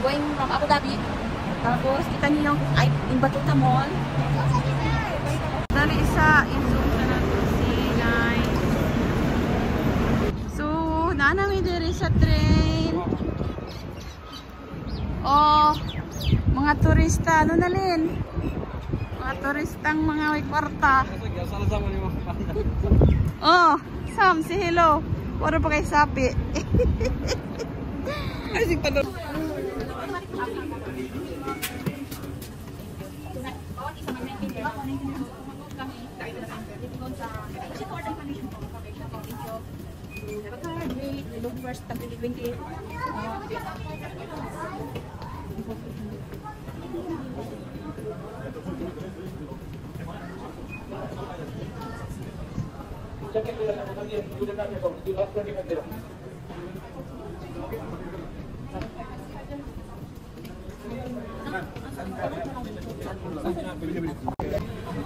going from Abu Dhabi. Tapos, kita niyo yung in Batuta Mall. Dali isa, i-zoom na natin si Nay. So, naanami diri sa train. Oh, mga turista, ano na Lin? Mga turistang mga may kwarta. Oh, Sam, si hello. Puro pa kay sapi.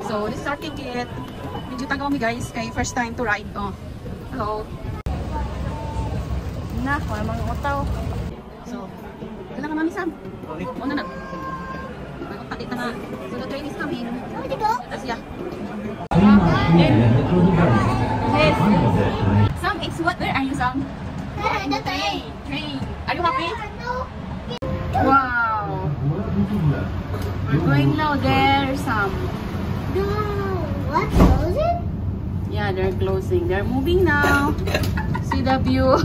So, this is our ticket. Medyo tagaw kami guys, kay first time to ride. Oh. Hello. Na, wala mga otaw. So, kailangan mami Sam. Una na. Magpatita na. So, the train is coming. That's yeah. Yes. Sam, it's what? Where are you, Sam? The train. Train. Are you happy? Wow. We're going now there, Sam. No, what's closing? Yeah, they're closing. They're moving now. See the view.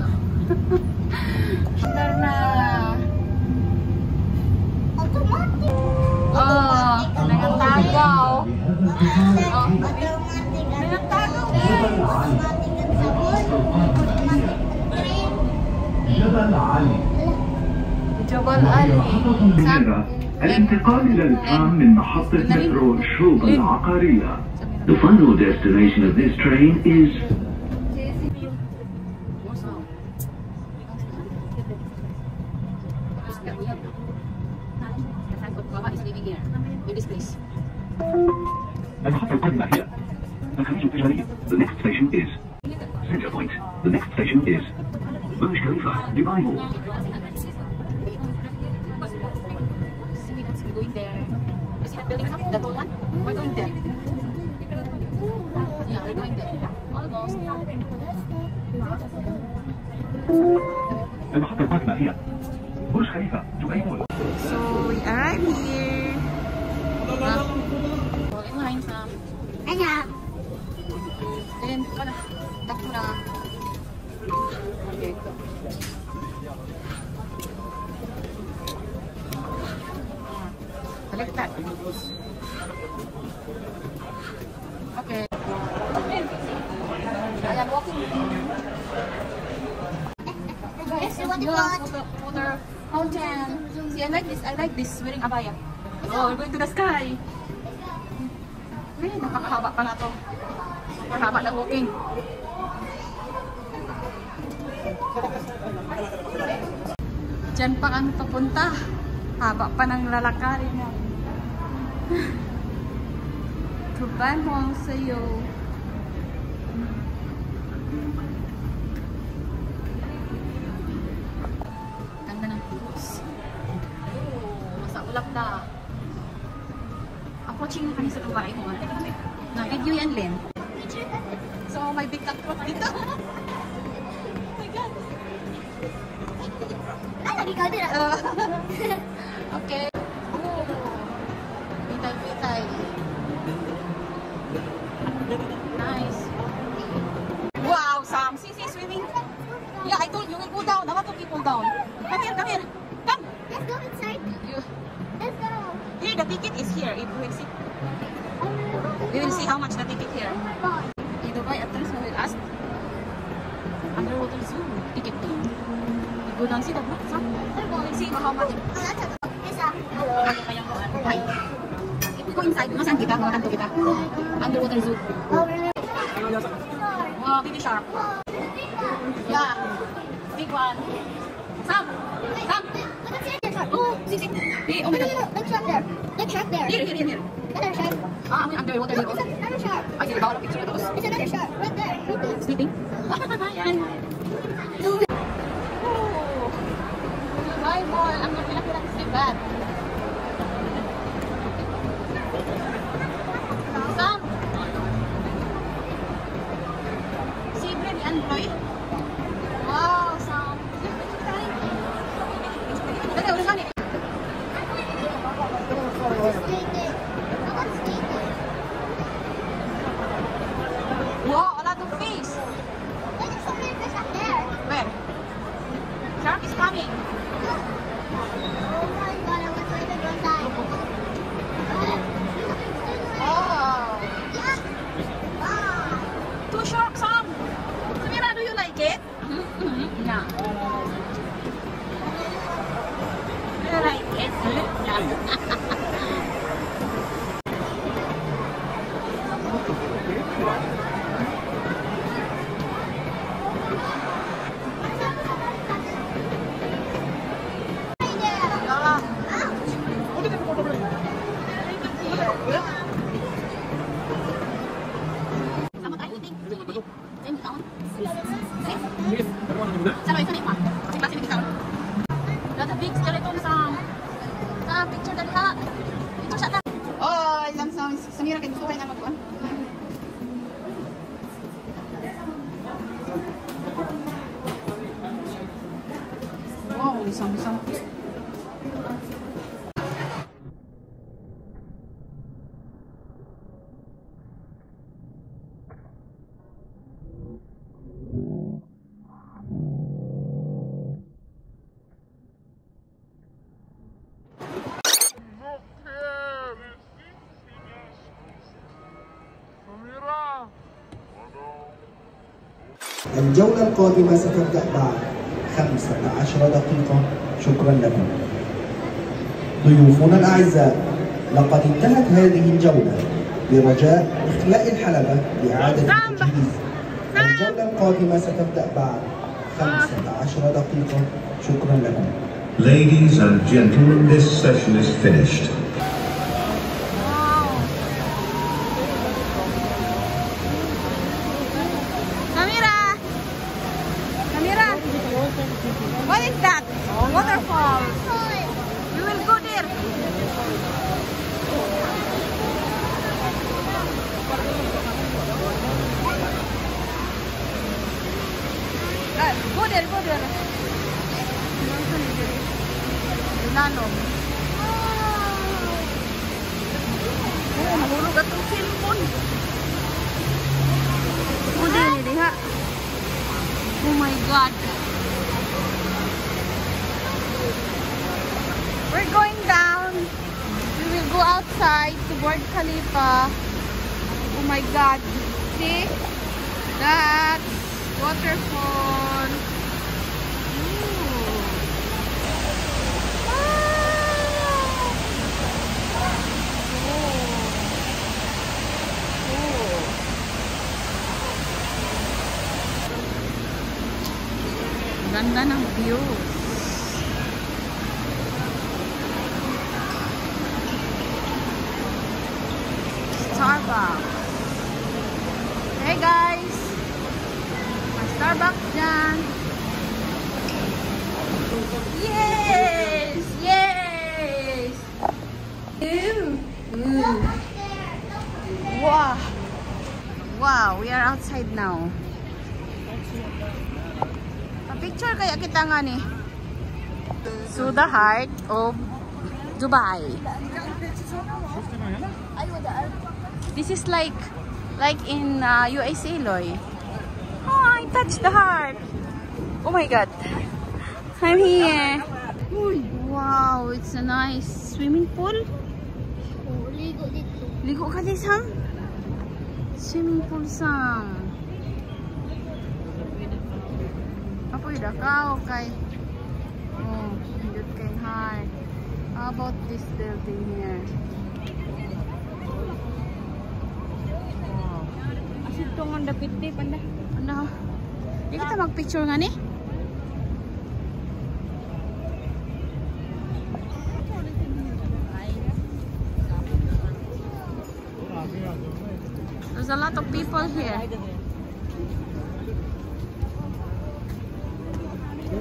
There na. Automatic. Oh, nagtagaw. Oh, Automatic. nagtagaw. Automatic at sabon. Automatic train. Jabal Ali. الانتقال إلى الترام من محطة مترو الشوق العقارية. The final destination of this train is The next station is Center Point. The next station is Burj Khalifa, Dubai Mall. We're going there. You see that building up? The tall one? We're going there. Yeah, we're going there. Almost. المحطة القادمة هي برج خليفة دبي مول. So we are here. Fall in line, Sam. Ayan. Then, wala. Takbo na. Okay. Baliktad. Okay. I am walking. Guys, what you Yeah, want? water fountain. See, I like this. I like this. Wearing abaya. Oh, we're going to the sky. Really, nakakahaba pa na to. Super haba na walking. Diyan pa kami papunta. Haba pa ng lalakarin mo. Dubai Mall sa'yo. Ganda ng views. Masa ulap na. Ako watching na kami sa Dubai Mall. Na-video yan, Len. So, may big truck dito. Oh my God. Ikaw din. Okay. Pitay-pitay. Nice. Wow, Sam. See, swimming. Yeah, I told you, will go down. I want to people down. Come here, come here. Come. Let's go inside. Let's go. Here, the ticket is here. If we will see. We will see how much the ticket here. In Dubai, at least we will ask. Underwater zoo ticket thing. We go down, see the book. So, we will see how much. If we go inside, masan kita? Makanto kita. Underwater zoo. Wow, baby shark. Yeah. Big one. Sam! Sam! Oh, see. Hey, oh my God. Look shark there. Look shark there. Here. Another shark. Ah, may underwater zoo. It's another shark. I see the bawal picture of those. It's another shark. Right there. Right there. Sleeping? Ayan. Bible. Ang pinakirang sibat. Sam. Si Brady Android. Wow, Sam. Dali, ulit ka ni. Wow, a lot of fish. Look at so many fish up there. Where? Shark is coming. Oh my god, I wish I could go inside. Oh. Yeah. Wow. Two sharks, Sam. Samira, do you like it? Yeah. Do you like it? Yeah. Picture dali ha. Picture siya ta. Oh, isang Samira kay gusto na magkuan. Wow, isang. الجولة القادمة ستبدأ بعد 15 دقيقة. شكرا لكم. ضيوفنا الأعزاء، لقد انتهت هذه الجولة، برجاء إخلاء الحلبة لإعادة التجهيز. الجولة القادمة ستبدأ بعد 15 دقيقة. شكرا لكم. Ladies and gentlemen, this session is finished. What is that? Waterfall. We will go there. Go there. Nano. Oh, mahulog atong cellphone. Go there, diha. Oh my God. We're going down. We will go outside to Burj Khalifa. Oh my God. See? That's waterfall. Ooh. Ganda ng view. Starbucks. Hey guys, may Starbucks dyan. Yes! Wow, we are outside now. Pa-picture kaya kita nga ni. So the heart of Dubai. This is like in USA, Loy. Oh, I touched the heart. Oh my God. I'm here. Wow, it's a nice swimming pool. Ligo ka din, Sam? Swimming pool, Sam. Apoy da ka, okay. Oh, hindot kay heart. How about this building here? Itong ang dapit di panda. Ano? Di kita mag-picture nga ni? There's a lot of people here.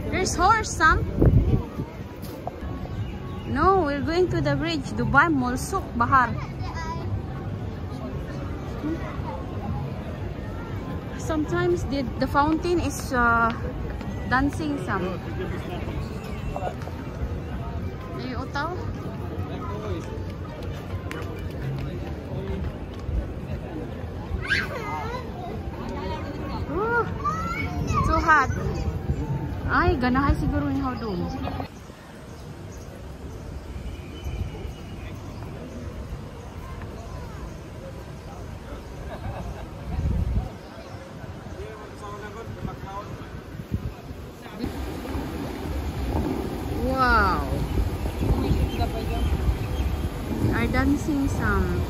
There's horse, Sam. No, we're going to the bridge. Dubai Mall Souk Bahar. Sometimes the fountain is dancing some. Ay, utaw. So hot. Ay, ganahay siguro ni Haudong. Wow. Are dancing some.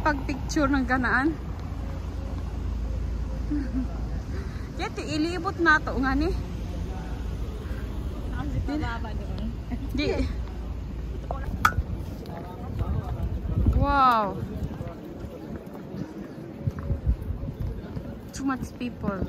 Pag-picture ng ganaan. Dito, ilibot na ito nga ni. Di. Wow. Too much people.